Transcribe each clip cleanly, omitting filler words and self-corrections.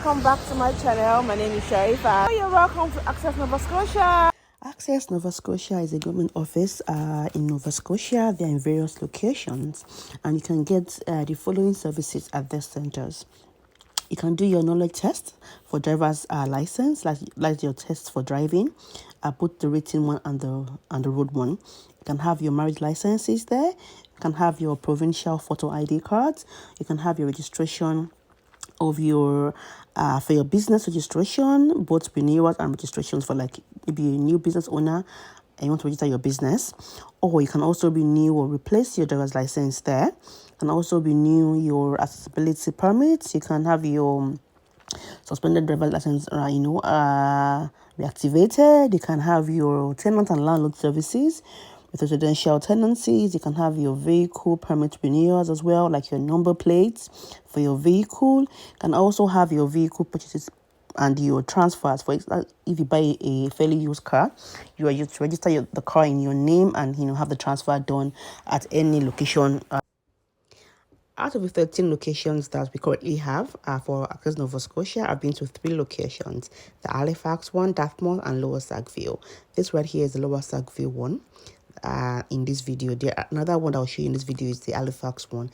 welcome back to my channel. My name is Sherifat. You're welcome to Access Nova Scotia. Access Nova Scotia is a government office in Nova Scotia. They're in various locations, and you can get the following services at their centers. You can do your knowledge test for driver's license, like your test for driving, both the written one and the road one. You can have your marriage licenses there. You can have your provincial photo ID cards. You can have your registration of your for your business registration, both renewals and registrations for like maybe a new business owner and you want to register your business. Or you can also renew or replace your driver's license there. You can also renew your accessibility permits. You can have your suspended driver's license reactivated. You can have your tenant and landlord services with residential tenancies. You can have your vehicle permit renewals as well, like your number plates for your vehicle. You can also have your vehicle purchases and your transfers. For example, if you buy a fairly used car, you are used to register the car in your name and have the transfer done at any location. Out of the 13 locations that we currently have for Access Nova Scotia, I've been to 3 locations: the Halifax one, Dartmouth, and Lower Sackville. This right here is the Lower Sackville one. In this video, another one I'll show you in this video is the Halifax one.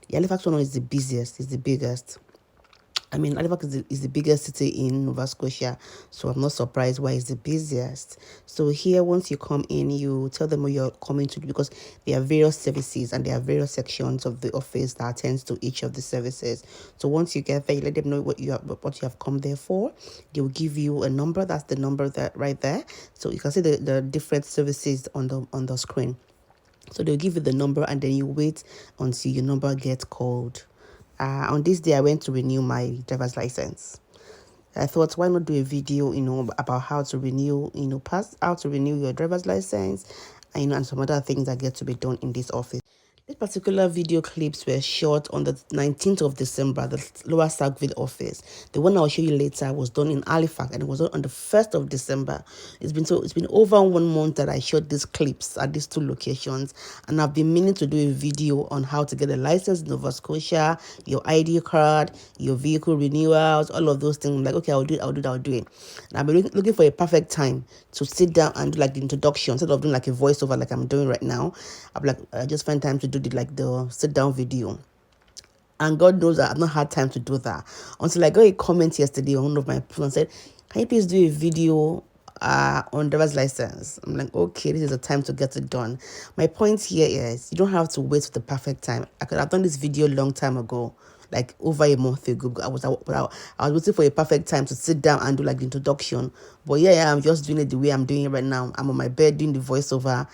The Halifax one is the busiest, is the biggest. Halifax is the biggest city in Nova Scotia, so I'm not surprised why it's the busiest. So here, once you come in, you tell them what you're coming to do, because there are various services and there are various sections of the office that attends to each of the services. So once you get there, you let them know what you have come there for. They will give you a number. That's the number that right there. So you can see the different services on the screen. So they'll give you the number and then you wait until your number gets called. On this day, I went to renew my driver's license. I thought, why not do a video, about how to renew, how to renew your driver's license, and some other things that get to be done in this office. These particular video clips were shot on the 19th of December, the Lower Sackville office. The one I'll show you later was done in Halifax, and it was done on the 1st of December. It's been over 1 month that I shot these clips at these 2 locations, and I've been meaning to do a video on how to get a license in Nova Scotia, your ID card, your vehicle renewals, all of those things. I'm like, okay, I'll do it. And I've been looking for a perfect time to sit down and do like the introduction instead of doing like a voiceover like I'm doing right now. I'm like, I just find time to do the sit down video, and God knows that I've not had time to do that until I got a comment yesterday on one of my posts and said, can you please do a video on driver's license? I'm like, okay, this is the time to get it done. My point here is you don't have to wait for the perfect time. I could have done this video a long time ago, like over a month ago. I was waiting for a perfect time to sit down and do like the introduction, but yeah, I'm just doing it the way I'm doing it right now. I'm on my bed doing the voiceover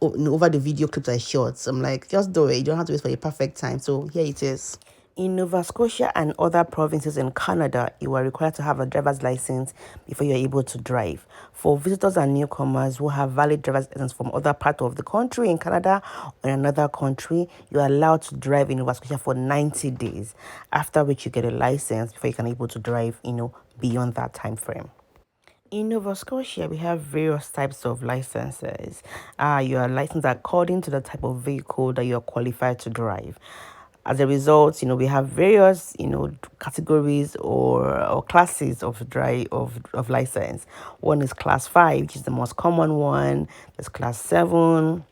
over the video clips I shot. So I'm like, just do it. You don't have to wait for a perfect time. So here it is. In Nova Scotia and other provinces in Canada, you are required to have a driver's license before you're able to drive. For visitors and newcomers who have valid driver's license from other part of the country in Canada or in another country, you are allowed to drive in Nova Scotia for 90 days, after which you get a license before you can be able to drive, beyond that time frame. In Nova Scotia, we have various types of licenses. You are licensed according to the type of vehicle that you are qualified to drive. As a result, we have various, categories or classes of license. One is class 5, which is the most common one. There's class 7.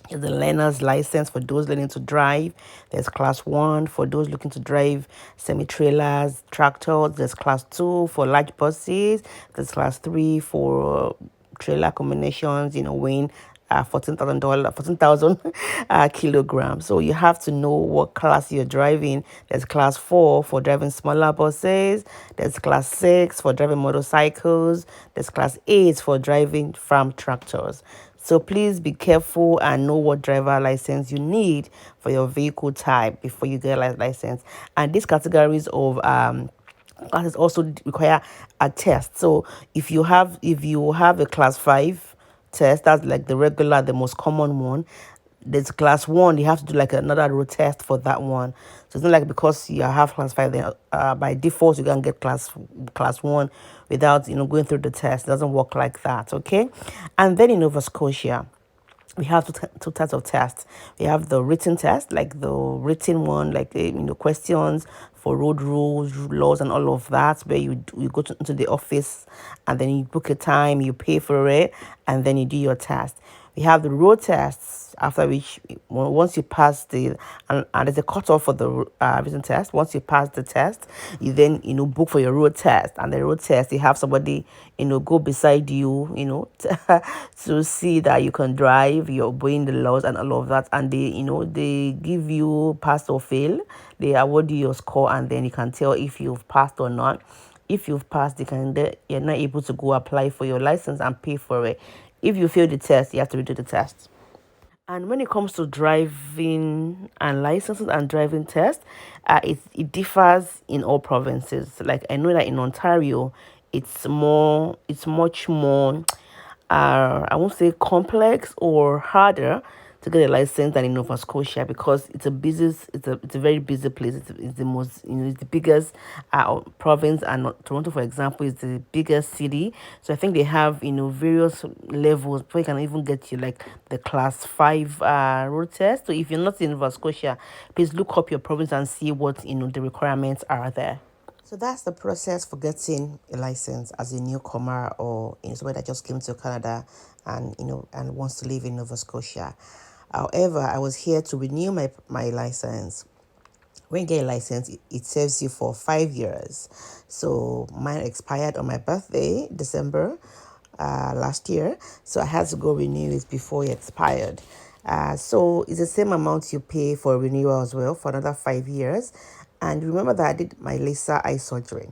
The learner's license for those learning to drive. There's class 1 for those looking to drive semi-trailers, tractors. There's class 2 for large buses. There's class 3 for trailer combinations, weighing 14,000 kilograms. So you have to know what class you're driving. There's class 4 for driving smaller buses. There's class 6 for driving motorcycles. There's class 8 for driving farm tractors. So please be careful and know what driver license you need for your vehicle type before you get a license. And these categories of classes also require a test. So if you have a class 5 test, that's like the most common one. There's class 1, you have to do like another road test for that one. So it's not like because you have class 5, then by default you can get class 1 without going through the test. It doesn't work like that, okay? And then in Nova Scotia, we have two types of tests. We have the written test, like the written one, like questions for road rules, laws, and all of that, where you go into the office and then you book a time, you pay for it, and then you do your test. We have the road tests, after which once you pass and there's a cutoff for the written test. Once you pass the test, you then book for your road test, and the road test you have somebody go beside you, to see that you can drive, you're obeying the laws and all of that, and they give you pass or fail. They award you your score, and then you can tell if you've passed or not. If you've passed, you're not able to go apply for your license and pay for it. If you fail the test, you have to redo the test. And when it comes to driving and licenses and driving tests, it differs in all provinces. Like I know that in Ontario, it's much more, I won't say complex or harder to get a license than in Nova Scotia, because it's a very busy place. It's the most, it's the biggest province, and Toronto, for example, is the biggest city. So I think they have various levels before you can even get to like the class 5 road test. So if you're not in Nova Scotia, please look up your province and see what the requirements are there. So that's the process for getting a license as a newcomer, or somebody that just came to Canada and and wants to live in Nova Scotia. However, I was here to renew my license. When you get a license, it serves you for 5 years. So mine expired on my birthday, December last year. So I had to go renew it before it expired. So it's the same amount you pay for renewal as well for another 5 years. And remember that I did my laser eye surgery.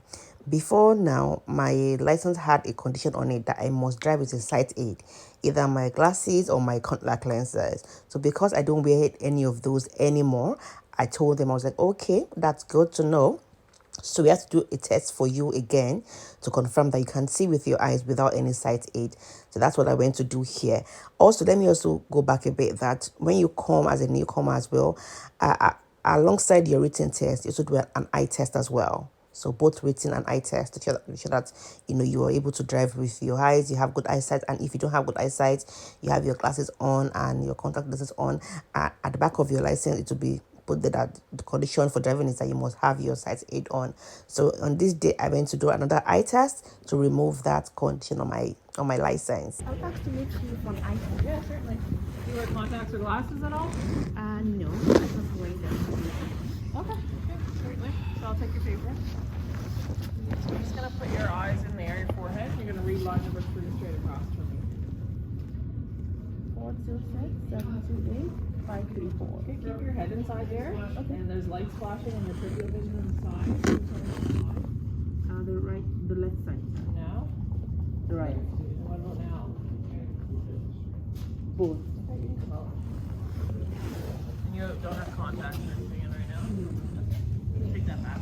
Before now, my license had a condition on it that I must drive with a sight aid, either my glasses or my contact lenses. So because I don't wear any of those anymore, I told them, I was like, okay, that's good to know. So we have to do a test for you again to confirm that you can see with your eyes without any sight aid. So that's what I went to do here. Also, let me also go back a bit, that when you come as a newcomer as well, alongside your written test, you also do an eye test as well. So both written and eye test to show that you are able to drive with your eyes, you have good eyesight. And if you don't have good eyesight, you have your glasses on and your contact lenses on. At the back of your license, it will be put that the condition for driving is that you must have your sight aid on. So on this day, I went to do another eye test to remove that condition on my license. I would like to meet you for an eye test. Yeah, certainly. Do you wear contacts or glasses at all? No, I just wearing them. Okay, certainly. So I'll take your paper. So you're just gonna put your eyes in there, your forehead. You're gonna read line number 3 straight across for me. 426 728 534. Okay, keep your head inside there. Okay. And there's lights flashing on your peripheral vision on the side. The left side. Now? The right. And what about now? Both. Okay, you can come out. And you don't have contacts or anything in right now? Okay. Take that back.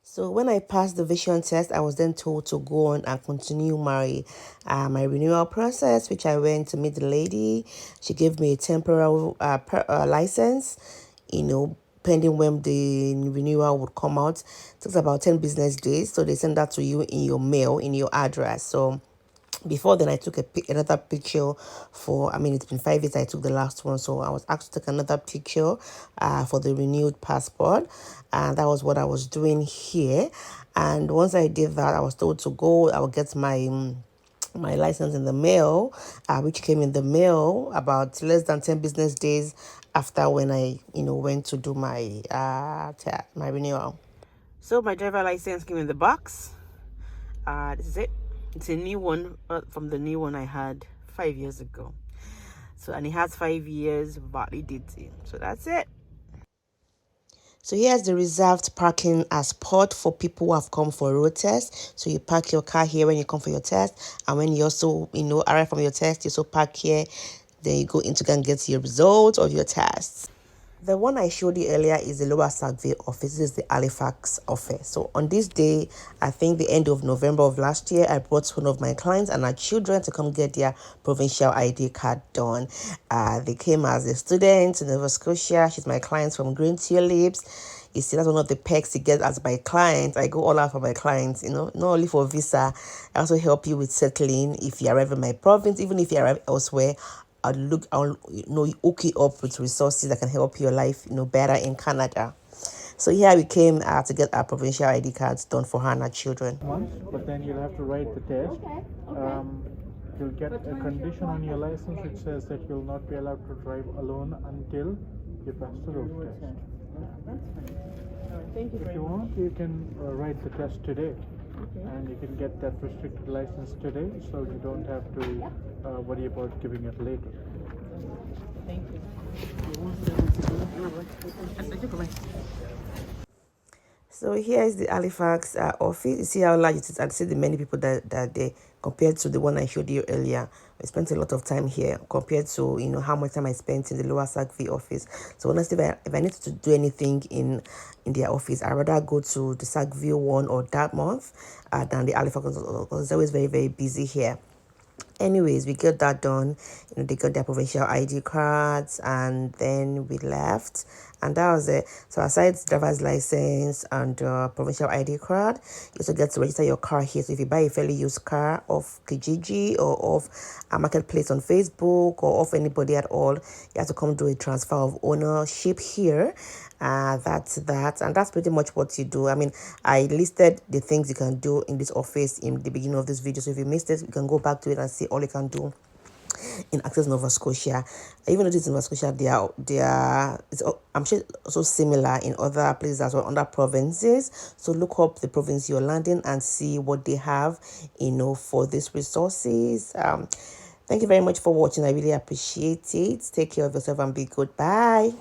So when I passed the vision test, I was then told to go on and continue my renewal process, which I went to meet the lady. She gave me a temporary license, pending when the renewal would come out. It takes about 10 business days. So they send that to you in your mail, in your address. So before then, I took another picture it's been 5 years I took the last one, so I was asked to take another picture for the renewed passport, and that was what I was doing here. And once I did that, I was told to go. I would get my license in the mail, which came in the mail about less than 10 business days after when I went to do my my renewal. So my driver license came in the box. This is it. It's a new one from the new one I had 5 years ago. So, and it has 5 years validity. So that's it. So here's the reserved parking spot for people who have come for a road test. So you park your car here when you come for your test. And when you also, arrive from your test, you also park here. Then you go in to go and get your results of your tests. The one I showed you earlier is the Lower Sackville office. This is the Halifax office. So on this day, I think the end of November of last year, I brought one of my clients and our children to come get their provincial ID card done. They came as a student in Nova Scotia. She's my client from Green Tulips. You see, that's one of the perks you get as my client. I go all out for my clients, you know, not only for visa, I also help you with settling. If you arrive in my province, even if you arrive elsewhere, I'll hook you up with resources that can help your life, better in Canada. So here we came to get our provincial ID cards done for her and her children. Months, but then you'll have to write the test. You'll get a condition on your license which says that you'll not be allowed to drive alone until you pass the road test. That's fine. All right, thank you If very you much. want, you can write the test today. Okay. And you can get that restricted license today, so you don't have to worry about giving it later. Thank you. So here is the Halifax office. You see how large it is, and see the many people that they compared to the one I showed you earlier. I spent a lot of time here compared to how much time I spent in the Lower Sackville office. So honestly, if I need to do anything in their office, I'd rather go to the Sackville one or Dartmouth than the Halifax, because it's always very, very busy here. Anyways, we got that done. They got their provincial ID cards, and then we left, and that was it. So aside driver's license and provincial ID card, you also get to register your car here. So if you buy a fairly used car off Kijiji or off a marketplace on Facebook or off anybody at all, you have to come do a transfer of ownership here. That's that, and that's pretty much what you do. I mean, I listed the things you can do in this office in the beginning of this video, so if you missed it, you can go back to it and see all you can do in Access Nova Scotia. Even though it's in Nova Scotia, I'm sure also similar in other places as well, other provinces. So look up the province you're landing and see what they have, for these resources. Thank you very much for watching. I really appreciate it. Take care of yourself and be good. Bye.